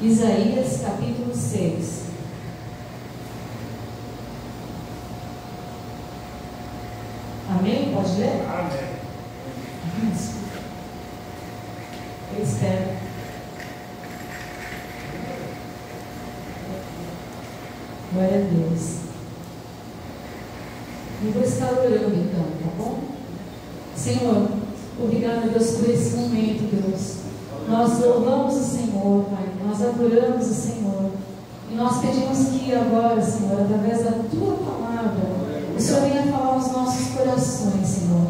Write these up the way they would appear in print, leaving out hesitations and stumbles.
Isaías capítulo 6. Amém? Pode ler? Amém. Eu espero. Glória a Deus. Eu vou estar orando então, tá bom? Senhor, obrigado, Deus, por esse momento, Deus. Nós louvamos o Senhor, Pai. Nós adoramos o Senhor. E nós pedimos que agora, Senhor, através da Tua palavra, o Senhor venha falar aos nossos corações, Senhor.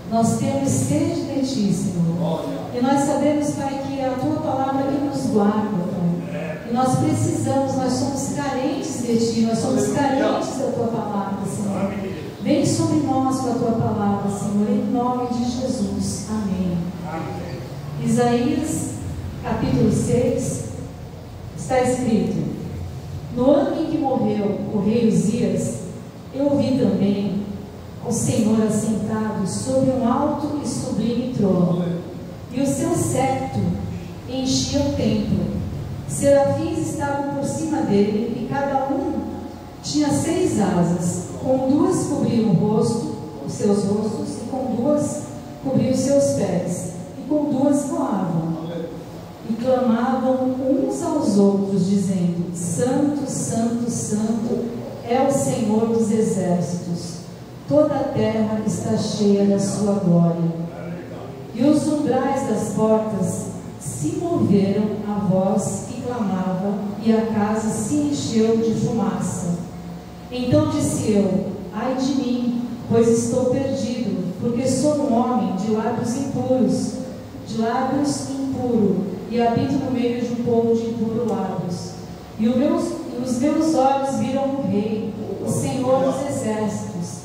Nós temos sede de Ti, Senhor. E nós sabemos, Pai, que é a Tua palavra que nos guarda, Pai. E nós precisamos, nós somos carentes de Ti, nós somos carentes da Tua palavra, Senhor. Vem sobre nós com a Tua palavra, Senhor, em nome de Jesus. Amém. Amém. Isaías, capítulo 6, está escrito: no ano em que morreu o rei Uzias, eu vi também o Senhor assentado sobre um alto e sublime trono, e o seu cetro enchia o templo. Serafins estavam por cima dele, e cada um tinha 6 asas. Com 2 cobriam o rosto, os seus rostos, e com 2 cobriam os seus pés, e com 2 voavam. E clamavam uns aos outros, dizendo: Santo, Santo, Santo é o Senhor dos exércitos. Toda a terra está cheia da sua glória. E os umbrais das portas se moveram à voz que clamava, e a casa se encheu de fumaça. Então disse eu: ai de mim, pois estou perdido, porque sou um homem de lábios impuros, e habito no meio de um povo de impuros lábios. E os meus olhos viram o Rei, o Senhor dos exércitos.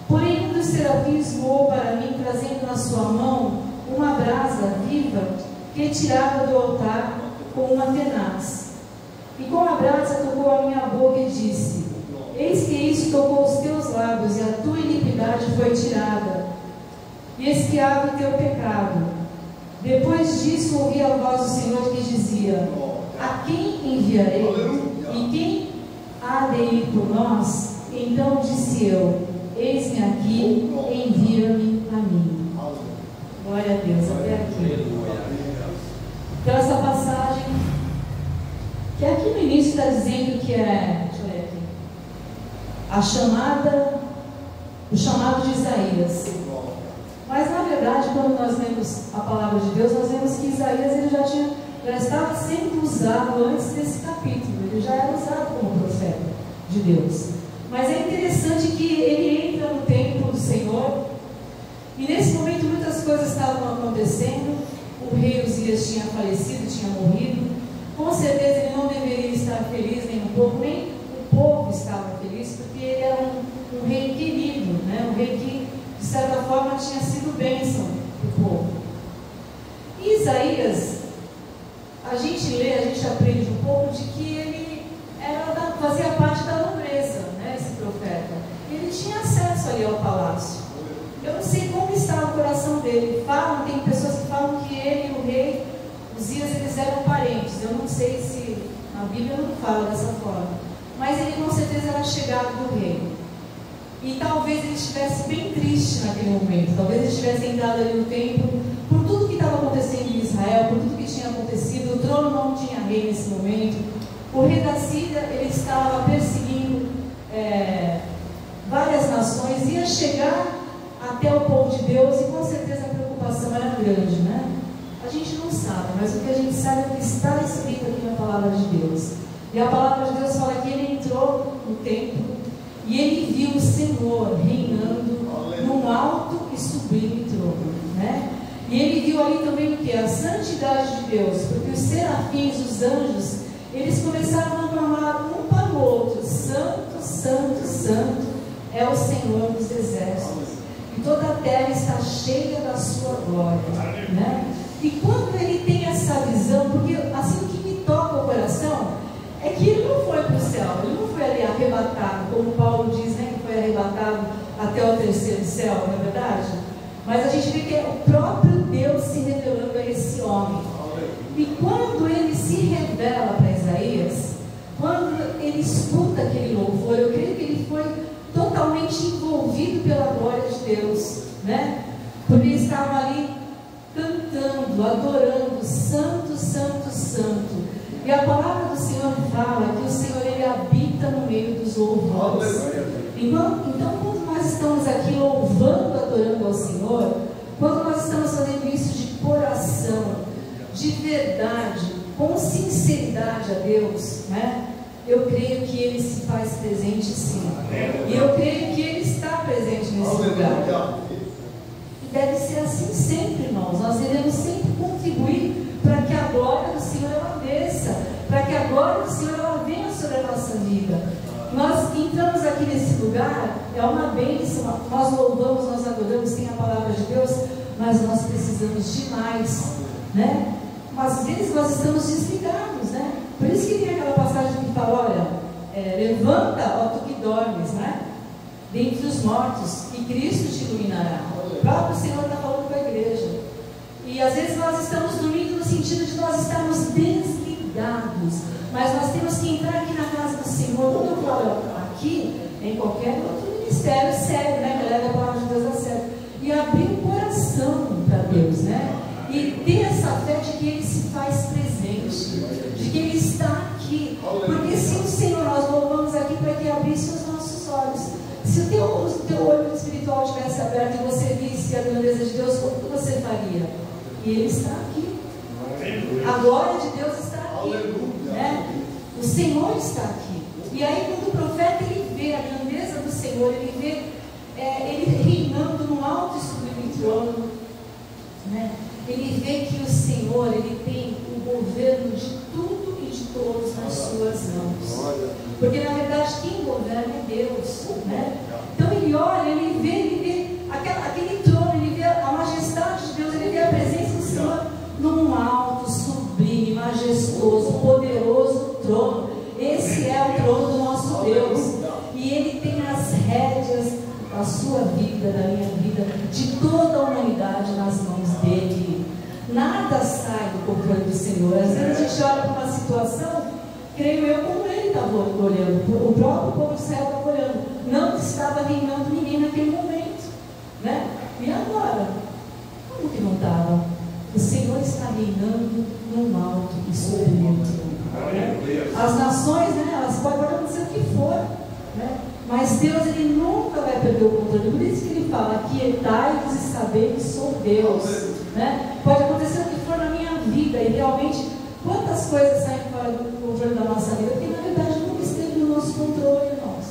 Porém um dos serafins voou para mim, trazendo na sua mão uma brasa viva que tirava do altar com uma tenaz. E com a brasa tocou a minha boca e disse: eis que isso tocou os teus lábios, e a tua iniquidade foi tirada, e expiado o teu pecado. Depois disso ouvi a voz do Senhor que dizia: a quem enviarei? E quem há de ir por nós? Então disse eu: eis-me aqui, envia-me a mim. Glória a Deus, até aqui. Então essa passagem, que aqui no início está dizendo que é, deixa eu ler aqui, o chamado de Isaías. Mas na verdade, quando nós lemos a palavra de Deus, nós vemos que Isaías ele já estava sendo usado antes desse capítulo. Ele já era usado como profeta de Deus. Mas é interessante que ele entra no templo do Senhor, e nesse momento muitas coisas estavam acontecendo. O rei Uzias tinha falecido, tinha morrido. Com certeza ele não deveria estar feliz, nem um pouco, nem o povo estava feliz, porque ele era um rei querido, né? Um rei que de certa forma tinha sido bênção para o povo. E Isaías, a gente lê, a gente aprende um pouco de que ele fazia parte da nobreza, né, esse profeta. Ele tinha acesso ali ao palácio. Eu não sei como estava o coração dele. Tem pessoas que falam que ele e o rei Uzias, eles eram parentes. Eu não sei se a Bíblia não fala dessa forma, mas ele com certeza era chegado do rei. E talvez ele estivesse bem triste naquele momento. Talvez ele estivesse entrado ali no templo por tudo que estava acontecendo em Israel, por tudo que tinha acontecido. O trono não tinha rei nesse momento. O rei da Síria, ele estava perseguindo várias nações, ia chegar até o povo de Deus, e com certeza a preocupação era grande, né? A gente não sabe, mas o que a gente sabe é o que está escrito aqui na palavra de Deus. E a palavra de Deus fala que ele entrou no templo e ele viu o Senhor reinando num alto e sublime trono, né? E ele viu ali também o que? A santidade de Deus, porque os serafins, os anjos, eles começaram a clamar um para o outro: Santo, Santo, Santo é o Senhor dos exércitos, e toda a terra está cheia da sua glória, né? E quando ele tem essa visão, porque assim o que me toca o coração é que ele não foi para o céu, ele não foi ali arrebatado, como Paulo diz, né, que foi arrebatado até o 3º céu, não é verdade? Mas a gente vê que é o próprio Deus se revelando a esse homem. E quando ele se revela para ele escuta aquele louvor, eu creio que ele foi totalmente envolvido pela glória de Deus, né? Porque eles estavam ali cantando, adorando, santo, santo, santo. E a palavra do Senhor fala que o Senhor, ele habita no meio dos louvores. Então, quando nós estamos aqui louvando, adorando ao Senhor, quando nós estamos fazendo isso de coração, de verdade, com sinceridade a Deus, né? Eu creio que Ele se faz presente, sim. E eu creio que Ele está presente nesse lugar. E deve ser assim sempre, irmãos. Nós devemos sempre contribuir para que a glória do Senhor ela desça, para que a glória do Senhor ela venha sobre a nossa vida. Nós entramos aqui nesse lugar, é uma bênção, nós louvamos, nós adoramos, tem a palavra de Deus, mas nós precisamos de mais, né? Mas às vezes nós estamos desligados, né? Por isso que tem aquela passagem que fala, olha, levanta, ó tu que dormes, né? Dentre os mortos, e Cristo te iluminará. O próprio Senhor está falando com a igreja. E às vezes nós estamos dormindo no sentido de nós estarmos desligados. Mas nós temos que entrar aqui na casa do Senhor. Quando eu falo aqui, em qualquer outro ministério sério, né? Que leva a palavra de Deus a sério. E abrir o coração para Deus, né? E ter essa fé de que Ele se faz presente, de que Ele está aqui. Porque se o Senhor, nós louvamos aqui para que abrisse os nossos olhos. Se o teu olho espiritual tivesse aberto e você visse a grandeza de Deus, como que você faria? E Ele está aqui. A glória de Deus está aqui, né? O Senhor está aqui. E aí quando o profeta ele vê a grandeza do Senhor, ele vê ele reinando no alto e sublime trono, né? Ele vê que o Senhor ele tem o governo de tudo e de todos nas suas mãos. Porque na verdade quem governa é Deus, né? Então ele olha, ele vê aquele trono, ele vê a majestade de Deus, ele vê a presença do Senhor num alto, sublime, majestoso, poderoso trono. Esse é o trono do nosso Deus. E Ele tem as rédeas da sua vida, da minha vida, de toda a humanidade nas mãos dEle. Nada sai do controle do Senhor. Às vezes a gente olha para uma situação, creio eu, como Ele estava olhando, o próprio povo de Israel estava olhando. Não estava reinando ninguém naquele momento, né? E agora? Como que não estava? O Senhor está reinando num alto e sublime trono, né? As nações, né, elas podem acontecer o que for, né? Mas Deus, Ele nunca vai perder o controle. Por isso que Ele fala: aquietai-vos e sabei que sou Deus, né? Pode acontecer o que for na minha vida, e realmente, quantas coisas saem fora do controle da nossa vida, porque na verdade nunca esteve no nosso controle, irmãos.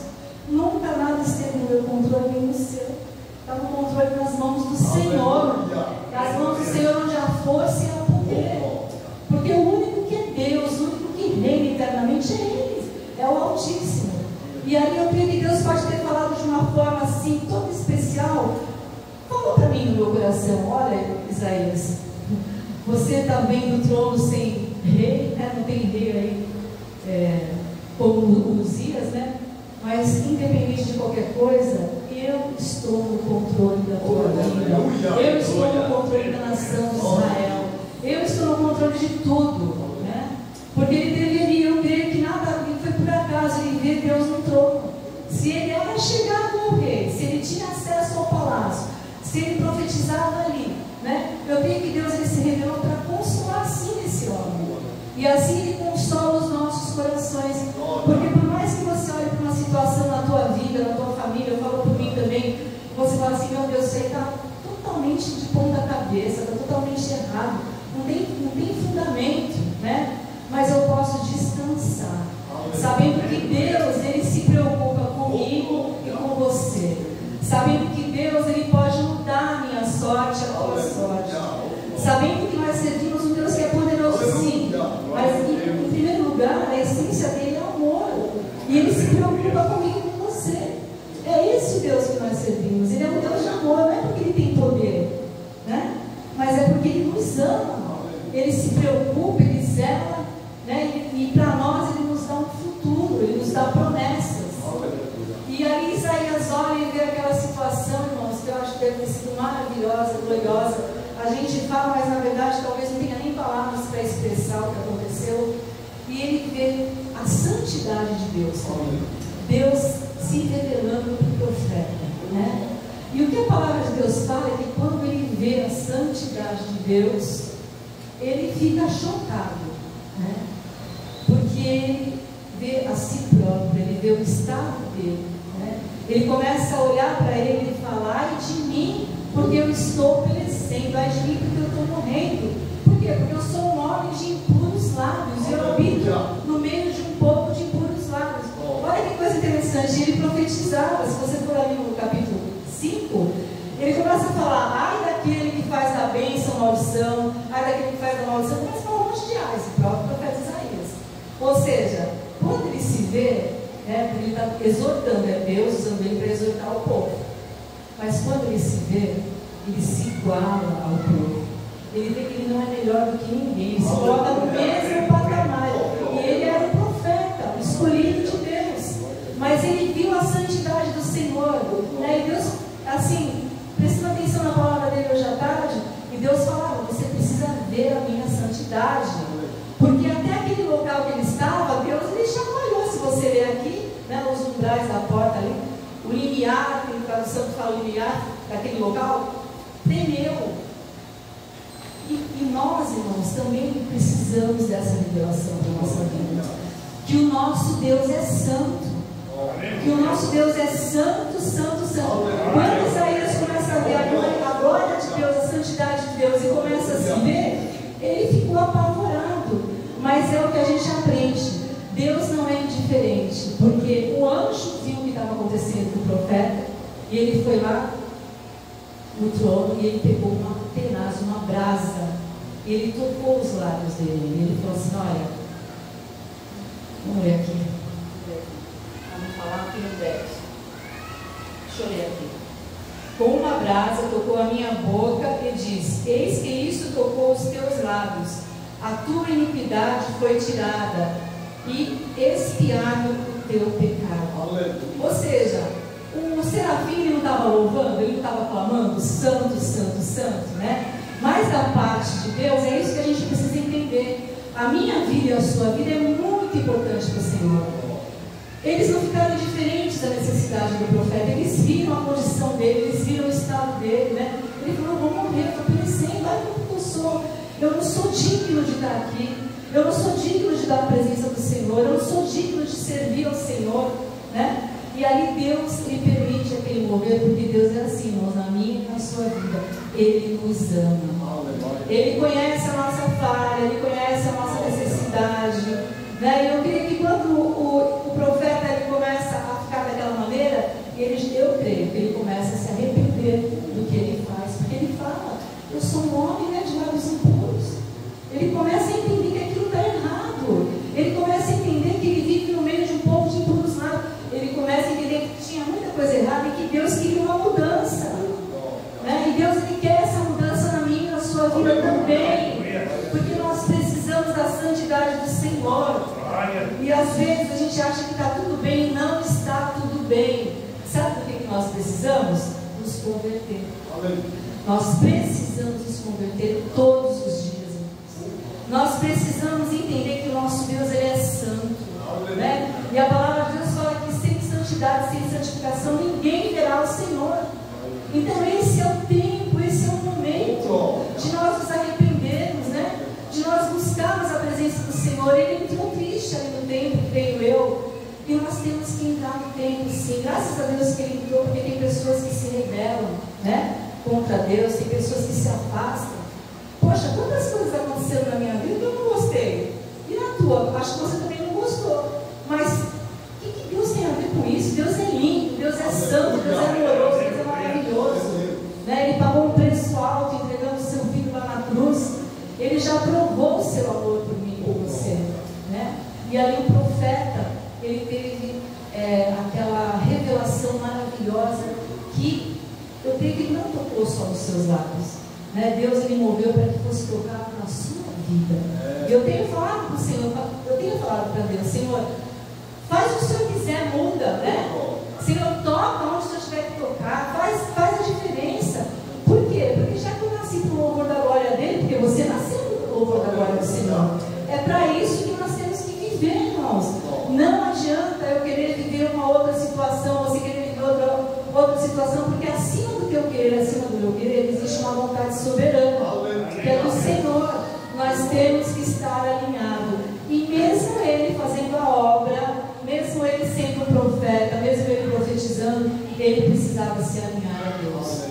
Nunca nada esteve no meu controle, nem no seu. Está no controle nas mãos do Senhor. Nas mãos do Senhor, onde há força e há poder. Porque o único que é Deus, o único que reina eternamente é Ele, é o Altíssimo. E aí eu creio que Deus pode ter falado de uma forma assim, toda especial. Falou para mim no meu coração: olha, Isaías, você está vendo o trono sem rei, né? Não tem rei aí, como Uzias, né? Mas independente de qualquer coisa, eu estou no controle da tua vida. Eu estou no controle da nação de Israel. Eu estou no controle de tudo, né? Porque ele deveria, eu creio que nada foi por acaso, ele vê Deus no trono. Se ele era chegado ao rei, se ele tinha acesso ao palácio, se ele profetizava ali, né? Eu creio que Deus ele se revelou para consolar sim esse homem. E assim ele consola os nossos corações. Porque por mais que você olhe para uma situação na tua vida, na tua família, eu falo por mim também, você fala assim: meu Deus, isso aí está totalmente de ponta cabeça, está totalmente errado, não tem fundamento, né? Mas eu posso descansar, sabendo que Deus, Ele se preocupa comigo e com você, sabendo que Deus, Ele pode mudar a minha sorte, a tua sorte, sabendo que nós servimos um Deus que é poderoso sim, mas em primeiro lugar, a essência dele é amor, e Ele se preocupa comigo e com você. É esse o Deus que nós servimos. Ele é um Deus de amor, não é porque Ele tem poder, né? Mas é porque Ele nos ama. Ele se preocupa, Ele zela, né? E para nós Ele nos dá um futuro, Ele nos dá promessas. E aí Isaías olha e vê aquela situação, irmãos, que eu acho que deve ter sido maravilhosa, gloriosa. A gente fala, mas na verdade talvez não tenha nem palavras para expressar o que aconteceu. E ele vê a a santidade de Deus também. Deus se revelando para o profeta, né? E o que a palavra de Deus fala é que quando ele vê a santidade de Deus, ele fica chocado, né? Porque ele vê a si próprio, ele vê o estado dele, né? Ele começa a olhar para ele e falar: ai de mim, porque eu estou perecendo, ai de mim, porque eu estou morrendo. Por quê? Porque eu sou um homem de impuros lábios, eu habito no meio de um povo de impuros lábios. Olha que coisa interessante, ele profetizava. Se você for ali no capítulo 5, ele começa a falar: ai daquele que faz da bênção maldição, ai daquele que faz da maldição. Começa a falar um monte de ais, o próprio profeta Isaías. Ou seja, quando ele se vê, né, ele está exortando, é Deus usando ele para exortar o povo. Mas quando ele se vê, ele se iguala ao povo. Ele vê que ele não é melhor do que ninguém, ele se coloca no mesmo patamar. E ele era um profeta, o escolhido de Deus. Mas ele viu a santidade do Senhor, né? E Deus, assim, prestando atenção na palavra dele hoje à tarde, e Deus falava: você precisa ver a minha santidade. Porque até aquele local que ele estava, Deus ele chacoalhou. Se você ler aqui, né, nos umbrais da porta ali, o limiar, tem tradução que fala limiar daquele local, tremeu. E nós, irmãos, também precisamos dessa revelação da nossa vida. Que o nosso Deus é santo. Que o nosso Deus é santo, santo, santo. Quando Isaías começa a ver a glória de Deus, a santidade de Deus, e começa a se ver, ele ficou apavorado. Mas é o que a gente aprende: Deus não é indiferente. Porque o anjo viu o que estava acontecendo com o profeta, e ele foi lá no trono e ele pegou uma tenaz, uma brasa, e ele tocou os lábios dele, e ele falou assim: olha, vamos ler aqui, vamos falar aqui no 10, deixa eu ler aqui. Com uma brasa tocou a minha boca e disse: eis que isso tocou os teus lábios, a tua iniquidade foi tirada e expiado o teu pecado. Aleluia. Ou seja, o serafim ele não estava louvando, ele não estava clamando santo, santo, santo, né? Mas da parte de Deus, é isso que a gente precisa entender. A minha vida e a sua vida é muito importante para o Senhor. Eles não ficaram diferentes da necessidade do profeta. Eles viram a condição dele, eles viram o estado dele, né? Ele falou: vou morrer, estou perecendo, olha como eu sou. Eu não sou digno de estar aqui, eu não sou digno de dar a presença do Senhor, eu não sou digno de servir ao Senhor, né? E ali Deus lhe permite aquele mover, porque Deus é assim, irmãos, na minha e na sua vida. Ele nos ama. Ele conhece a nossa falha, ele conhece a nossa necessidade, né? E eu creio que quando o profeta ele começa a ficar daquela maneira, eu creio que ele começa a se arrepender do que ele faz, porque ele fala: eu sou um homem, né, de lábios impuros. Ele começa a entender que aquilo está errado. Ele começa a entender que ele vive no meio de um povo de impuros lábios. Ele começa a entender que tinha muita coisa errada e que Deus queria uma mudança, né? E Deus ele quer essa mudança na minha e na sua vida também, porque nós precisamos da santidade do Senhor. E às vezes a gente acha que está tudo bem, não está tudo bem. Sabe do que nós precisamos? Nos converter. Nós precisamos nos converter todos os dias, irmãos. Nós precisamos entender que o nosso Deus ele é santo, né? E a palavra de Deus fala que sem santidade, sem santificação, ninguém verá o Senhor. Então esse é o tempo, esse é o momento de nós nos arrependermos, né? De nós buscarmos a presença do Senhor. Ele entrou triste ali no templo, creio eu, e nós temos que entrar no templo, sim. Graças a Deus que ele entrou, porque tem pessoas que se rebelam, né, contra Deus, tem pessoas que se afastam. Poxa, quantas coisas aconteceram na minha vida que eu não gostei, e na tua, acho que você também não gostou, mas o que Deus tem a ver com isso? Deus é lindo, Deus é santo, Deus é amoroso, Deus é maravilhoso, né? Ele pagou um preço alto entregando o seu filho lá na cruz. Ele já provou o seu amor por mim e por você, né? E ali o profeta, ele teve aquela revelação maravilhosa que eu creio que ele não tocou só nos seus lábios, né? Deus ele moveu para que fosse tocado na sua vida. E eu tenho falado para o Senhor, eu tenho falado para Deus: Senhor, faz o que o Senhor quiser, muda, né? Senhor, toca onde o Senhor tiver que tocar, faz a diferença. Por quê? Porque já que eu nasci para o louvor da glória dele, porque você nasceu para o louvor da glória do Senhor, é para isso que nós temos que viver, irmãos. teu querer acima do meu querer, existe uma vontade soberana, que é do Senhor. Nós temos que estar alinhados. E mesmo Ele fazendo a obra, mesmo Ele sendo um profeta, mesmo Ele profetizando, Ele precisava se alinhar a Deus.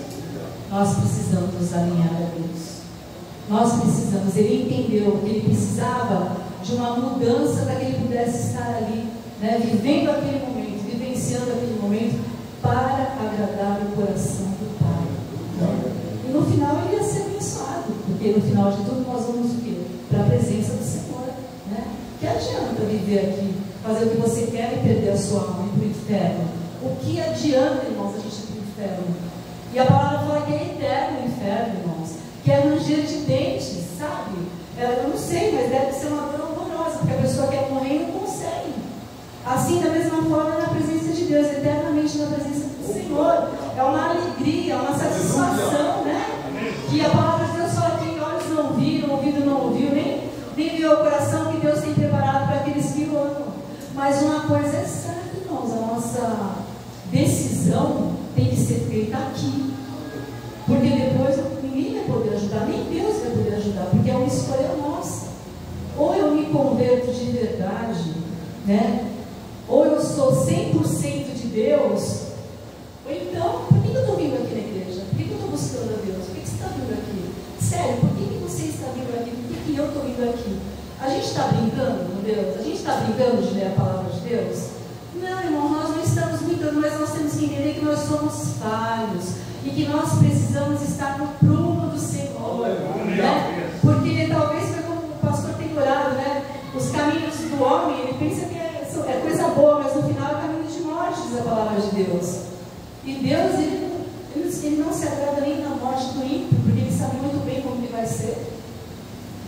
Nós precisamos nos alinhar a Deus. Nós precisamos. Ele entendeu que Ele precisava de uma mudança para que Ele pudesse estar ali, né, vivendo aquele momento, vivenciando aquele momento, para agradar o coração do Pai. E no final Ele ia ser abençoado, porque no final de tudo nós vamos o quê? Para a presença do Senhor, né? Que adianta viver aqui, fazer o que você quer e perder a sua alma e ir para o inferno? O que adianta, irmãos, a gente ir para o inferno? E a palavra fala que é eterno o inferno, irmãos, que é ranger de dentes, sabe? Eu não sei, mas deve ser uma dor horrorosa, porque a pessoa quer morrer e não consegue. Assim, da mesma forma, na presença de Deus, eternamente na presença do Senhor. É uma alegria, uma satisfação, né? Que a palavra de Deus fala que olhos não viram, ouvido não ouviu, nem viu o coração que Deus tem preparado para aqueles que o amam. Mas uma coisa é certa, irmãos, a nossa decisão tem que ser feita aqui. Porque depois ninguém vai poder ajudar, nem Deus vai poder ajudar, porque é uma escolha nossa. Ou eu me converto de verdade, né? Ou eu sou 100% de Deus, ou então, por que eu estou vindo aqui na igreja? Por que eu estou buscando a Deus? Por que você está vindo aqui? Sério, por que você está vindo aqui? Por que eu estou vindo aqui? A gente está brincando com Deus? A gente está brincando de ler a palavra de Deus? Não, irmão, nós não estamos brincando, mas nós temos que entender que nós somos falhos e que nós precisamos estar no prumo do Senhor, né? Porque talvez foi como o pastor tem orado, né? Os caminhos do homem, ele pensa que é coisa boa, mas no final é caminho de morte, diz a palavra de Deus. E Deus, ele não se agrada nem na morte do ímpio, porque Ele sabe muito bem como que vai ser.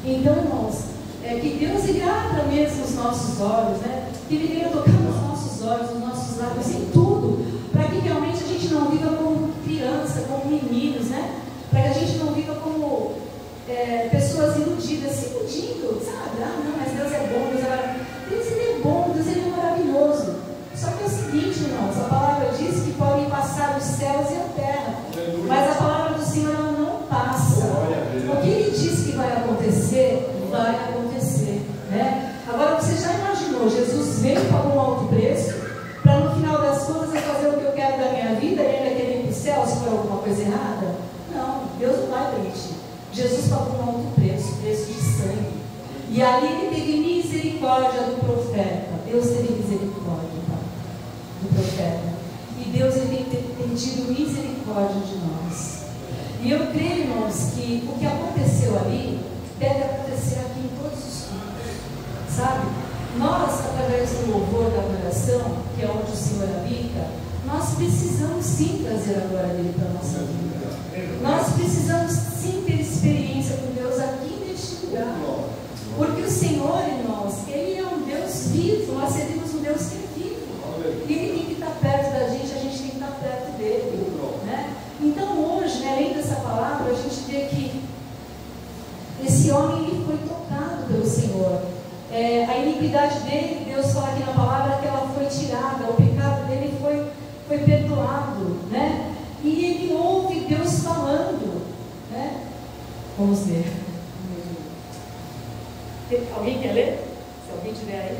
Então, irmãos, que Deus ele abra mesmo os nossos olhos, né? Que Ele venha tocar nos nossos olhos, nos nossos lábios, em tudo, para que realmente a gente não viva como criança, como meninos, né? Para que a gente não viva como pessoas iludidas, se iludindo, sabe? Ah, não, mas Deus é bom, Deus é maravilhoso. Deus ele é bom, Deus ele é maravilhoso. Só que é o seguinte, irmãos, a palavra diz que podem passar os céus e a terra, mas a palavra do Senhor ela não passa. O que Ele diz que vai acontecer, né? Agora você já imaginou, Jesus veio e pagou um alto preço, para no final das contas eu fazer o que eu quero da minha vida e ainda querer ir para o céu se for alguma coisa errada? Não, Deus não vai permitir. Jesus pagou um alto preço, preço de sangue. E ali Ele teve misericórdia do profeta. Deus teve misericórdia, Pai, do profeta. E Deus ele tem tido misericórdia de nós. E eu creio, irmãos, que o que aconteceu ali deve acontecer aqui em todos os cultos, sabe? Nós, através do louvor da adoração, que é onde o Senhor habita, nós precisamos sim trazer a glória dele para a nossa vida. Nós precisamos sim ter experiência com Deus aqui neste lugar. Porque o Senhor, irmãos, Ele é um Deus vivo, nós servimos um Deus que é vivo. E Ele tem que estar perto da gente, a gente tem que estar perto dele, né? Então hoje, né, além dessa palavra, a gente vê que esse homem ele foi tocado pelo Senhor. A iniquidade dele, Deus fala aqui na palavra que ela foi tirada, o pecado dele foi perdoado, né? E ele ouve Deus falando, né? Vamos ver. Alguém quer ler? Se alguém tiver aí,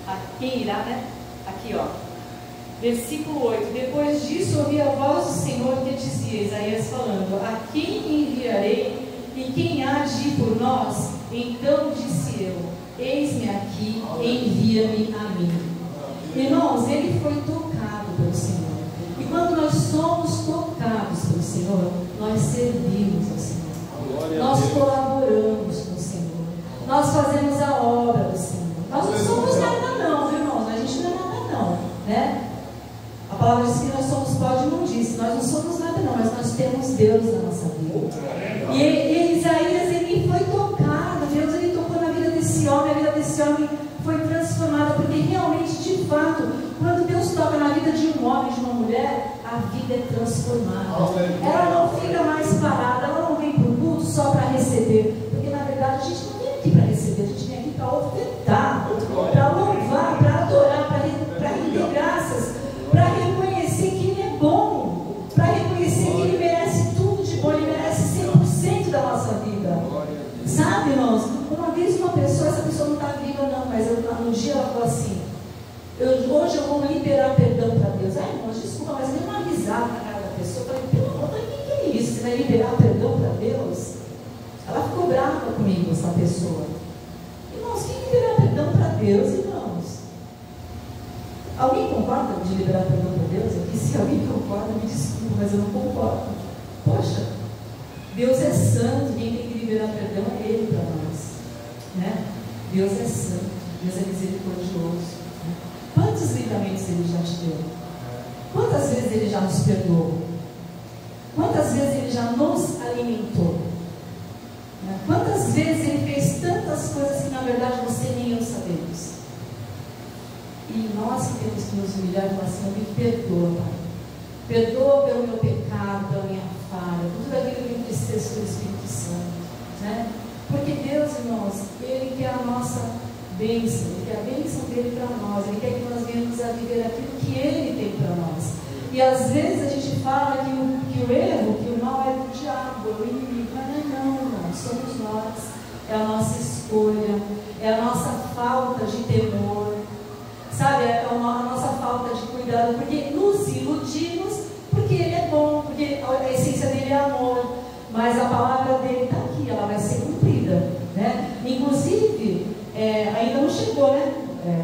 tá? Quem irá, né? Aqui, ó. Versículo 8. Depois disso ouvi a voz do Senhor que dizia, Isaías falando: a quem enviarei e quem há de ir por nós? Então disse eu: eis-me aqui, envia-me a mim. Irmãos, ele foi tocado pelo Senhor. E quando nós somos tocados pelo Senhor, nós servimos ao Senhor. Nós colaboramos com o Senhor. Nós fazemos a obra do Senhor. Nós não somos nada não, viu, irmãos? A gente não é nada não, né? A palavra diz que nós somos pó de imundícia. Nós não somos nada não, mas nós temos Deus na nossa vida. E Isaías, ele foi tocado. Deus, ele tocou na vida desse homem. A vida desse homem foi transformada, porque realmente, de fato, quando Deus toca na vida de um homem, de uma mulher, a vida é transformada. Ela não fica mais parada, ela não vem para o culto só para receber, porque na verdade a gente não vem aqui para receber, a gente vem aqui para ofertar, para louvar, para adorar, para render graças, para reconhecer que Ele é bom. Sabe, irmãos, uma vez uma pessoa, essa pessoa não está viva não, mas no dia ela falou assim, hoje eu vou liberar perdão para Deus. Ai, irmãos, desculpa, mas deu uma risada na cara da pessoa. Eu falei, pelo amor de Deus, o que é isso? Você vai liberar perdão para Deus? Ela ficou brava comigo, essa pessoa. Irmãos, quem liberar perdão para Deus, irmãos? Alguém concorda de liberar perdão para Deus? Aqui, se alguém concorda, me desculpa, mas eu não concordo. Poxa, Deus é santo, quem tem que liberar perdão é Ele para nós, né? Deus é santo, Deus é misericordioso, né? Quantos livramentos Ele já te deu? Quantas vezes Ele já nos perdoou? Quantas vezes Ele já nos alimentou? Né? Quantas vezes Ele fez tantas coisas que na verdade você nem eu sabemos? E nós que temos que nos humilhar e falar assim, me perdoa, Pai. Perdoa pelo meu pecado, pela minha falha, por tudo aquilo que me entristeça do Espírito Santo, né? Porque Deus, irmãos, Ele quer a nossa bênção, Ele quer a bênção dEle para nós, Ele quer que nós venhamos a viver aquilo que Ele tem para nós. E às vezes a gente fala que o erro, que o mal é do diabo, é o inimigo, mas não, irmãos, somos nós, é a nossa escolha, é a nossa falta de temor, sabe, é a nossa falta de cuidado, porque nos iludimos, porque Ele é bom, porque a essência dEle é amor, mas a palavra dEle está aqui, ela vai ser cumprida, né? Inclusive, ainda não chegou, né?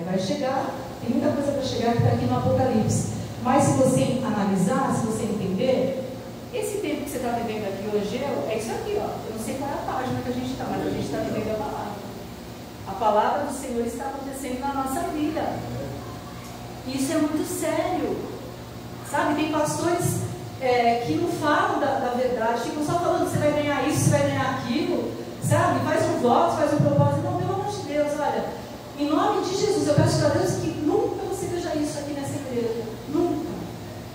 Vai chegar, tem muita coisa para chegar que está aqui no Apocalipse, mas se você analisar, se você entender, esse tempo que você está vivendo aqui hoje, é isso aqui, ó. Eu não sei qual é a página que a gente está, mas a gente está vivendo a palavra. A palavra do Senhor está acontecendo na nossa vida. Isso é muito sério, sabe? Tem pastores que não falam da verdade, ficam só falando, você vai ganhar isso, você vai ganhar aquilo, sabe? Faz um voto, faz um propósito. Não, pelo amor de Deus, olha, em nome de Jesus, eu peço a Deus que nunca você veja isso aqui nessa igreja, nunca,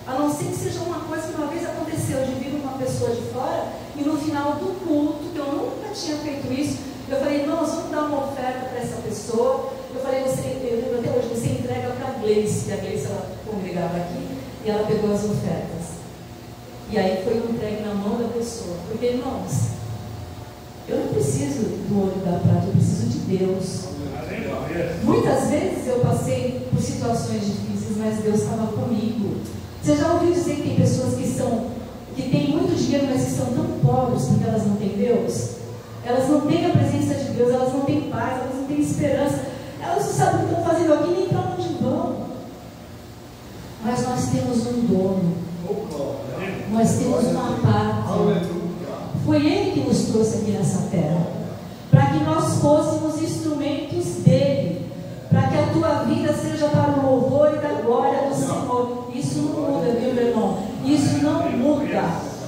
a não ser que seja uma coisa que uma vez aconteceu, de vir uma pessoa de fora, e no final do culto, que eu nunca tinha feito isso, eu falei, irmãos, vamos dar uma oferta para essa pessoa. Eu falei, eu lembro até hoje, você entrega para a Gleice, que a Gleice ela congregava aqui, e ela pegou as ofertas. E aí foi entregue na mão da pessoa. Porque, irmãos, eu não preciso do ouro da prata, eu preciso de Deus. Muitas vezes eu passei por situações difíceis, mas Deus estava comigo. Você já ouviu dizer que tem pessoas que têm muito dinheiro, mas que são tão pobres porque elas não têm Deus? Elas não têm a presença de Deus, elas não têm paz, elas não têm esperança, elas não sabem o que estão fazendo aqui, nem para onde vão. Mas nós temos um dono, nós temos uma pátria. Foi Ele que nos trouxe aqui nessa terra, para que nós fôssemos instrumentos dEle, para que a tua vida seja para o louvor e da glória do Senhor. Isso não muda, viu, meu irmão? Isso não muda,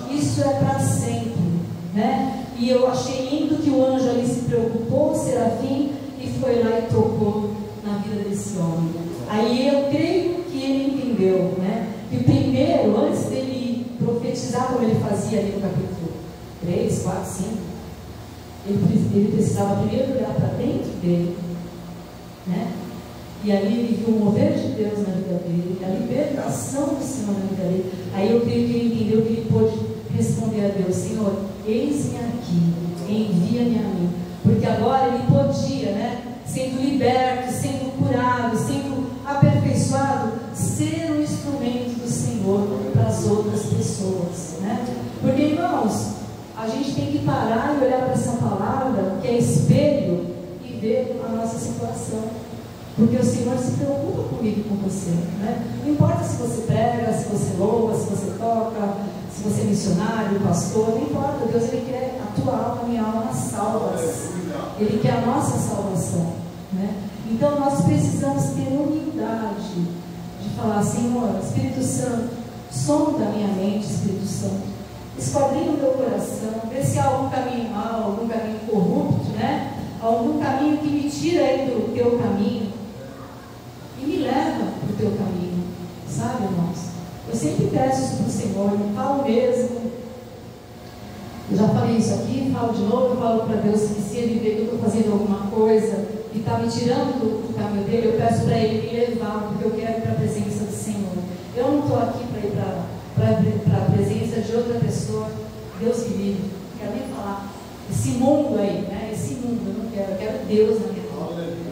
isso é para sempre, né? E eu achei lindo que o anjo ali se preocupou, o serafim, e foi lá e tocou na vida desse homem. Aí eu creio que ele entendeu, né? Que primeiro, antes dele profetizar como ele fazia ali no capítulo 3, 4, 5, ele precisava primeiro olhar para dentro dele, né? E ali ele viu o mover de Deus na vida dele, a libertação do Senhor na vida dele. Aí eu creio que ele entendeu que ele pôde responder a Deus, Senhor, eis-me aqui, envia-me a mim. Porque agora ele podia, né, sendo liberto, sendo curado, sendo aperfeiçoado, ser um instrumento do Senhor para as outras pessoas, né? Porque, irmãos, a gente tem que parar e olhar para essa palavra, que é espelho, e ver a nossa situação. Porque o Senhor se preocupa comigo e com você, né? Não importa se você prega, se você louva, se você toca, se você é missionário, pastor, não importa. Deus, Ele quer a tua alma, a minha alma salvas. Ele quer a nossa salvação, né? Então nós precisamos ter humildade de falar, Senhor, Espírito Santo, sonda a minha mente, Espírito Santo, esquadrinha o meu coração, vê se há algum caminho mau, algum caminho corrupto, né? Algum caminho que me tira aí do teu caminho e me leva para o teu caminho, sabe, irmãos? Eu sempre peço isso para o Senhor, eu falo mesmo, eu já falei isso aqui, falo de novo, eu falo para Deus que se Ele vê que eu estou fazendo alguma coisa e está me tirando do caminho dele, eu peço para Ele me levar, porque eu quero ir para a presença do Senhor. Eu não estou aqui para ir para a presença de outra pessoa, Deus me livre, não quero nem falar. esse mundo aí, né? Esse mundo, eu quero Deus na minha vida.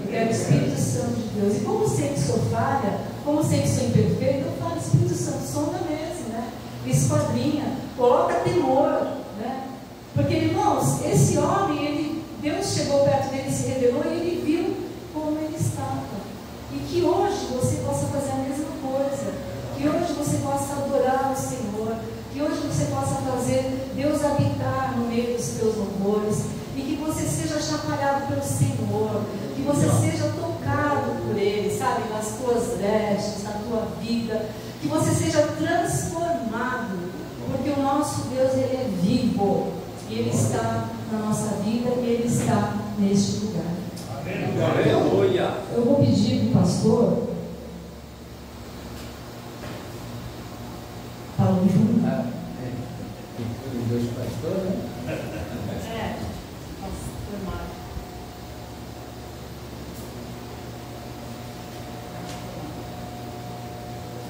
Eu quero o Espírito Santo de Deus. E como sei que sou falha, como sei que sou imperfeita, eu falo, Espírito Santo, sonda mesmo, né? Esquadrinha, coloca temor, né? Porque, irmãos, esse homem, Deus chegou perto dele, se revelou e ele viu como ele estava. E que hoje você possa fazer a mesma coisa. Que hoje você possa adorar o Senhor. Que hoje você possa fazer Deus habitar no meio dos teus louvores. E que você seja chacoalhado pelo Senhor. Que você seja tocado por Ele, sabe? Nas tuas vestes, na tua vida. Que você seja transformado. Porque o nosso Deus, Ele é vivo. E Ele está na nossa vida e Ele está neste lugar. Aleluia. Eu vou pedir para o pastor Paulo Júnior. Os dois pastores, né? Pastor Mário.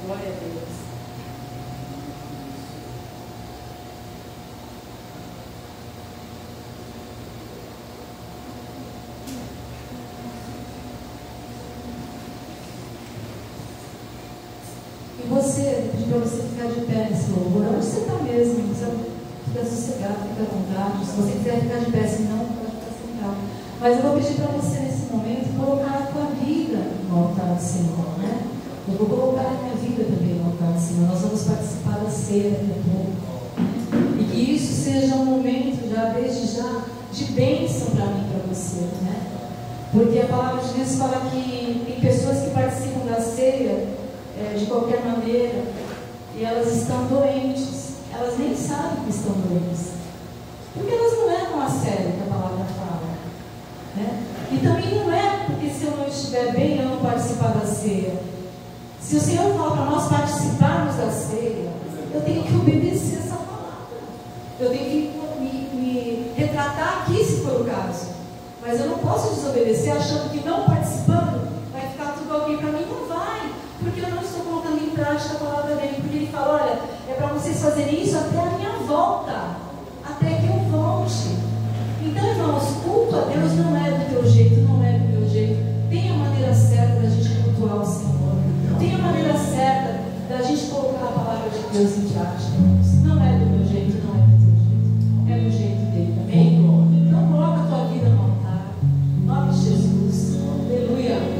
Glória a Deus. E você, pedir para você ficar de pé nesse louvor, onde você está mesmo, fica sossegado, fica à vontade. Se você quiser ficar de pé, se não, pode ficar sentado. Mas eu vou pedir para você nesse momento colocar a tua vida no altar do Senhor, né? Eu vou colocar a minha vida também no altar do Senhor. Nós vamos participar da ceia daqui a pouco. E que isso seja um momento, já desde já, de bênção para mim e para você, né? Porque a palavra de Deus fala que tem pessoas que participam da ceia de qualquer maneira, e elas estão doentes, elas nem sabem que estão doentes, porque elas não levam a sério o que a palavra fala, né? E também não é porque se eu não estiver bem, eu não participar da ceia. Se o Senhor fala para nós participarmos da ceia, eu tenho que obedecer essa palavra, eu tenho que me retratar aqui, se for o caso, mas eu não posso desobedecer achando que não participando vai ficar tudo ok para mim. Não vai, porque eu não estou colocando em prática a palavra dele, porque ele fala, olha, é para vocês fazerem isso até a minha volta, até que eu volte. Então, irmãos, culto a Deus não é do teu jeito, não é do meu jeito. Tem a maneira certa da gente cultuar o Senhor, tem a maneira certa da gente colocar a palavra de Deus em prática. Não é do meu jeito, não é do teu jeito, é do jeito dele, amém? Então coloca a tua vida no altar, em nome de Jesus, aleluia.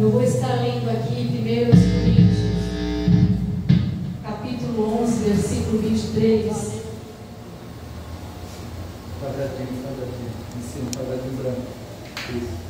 Eu vou estar lendo aqui 1 Coríntios, capítulo 11, versículo 23. Quadradinho, em cima, quadradinho branco. Isso.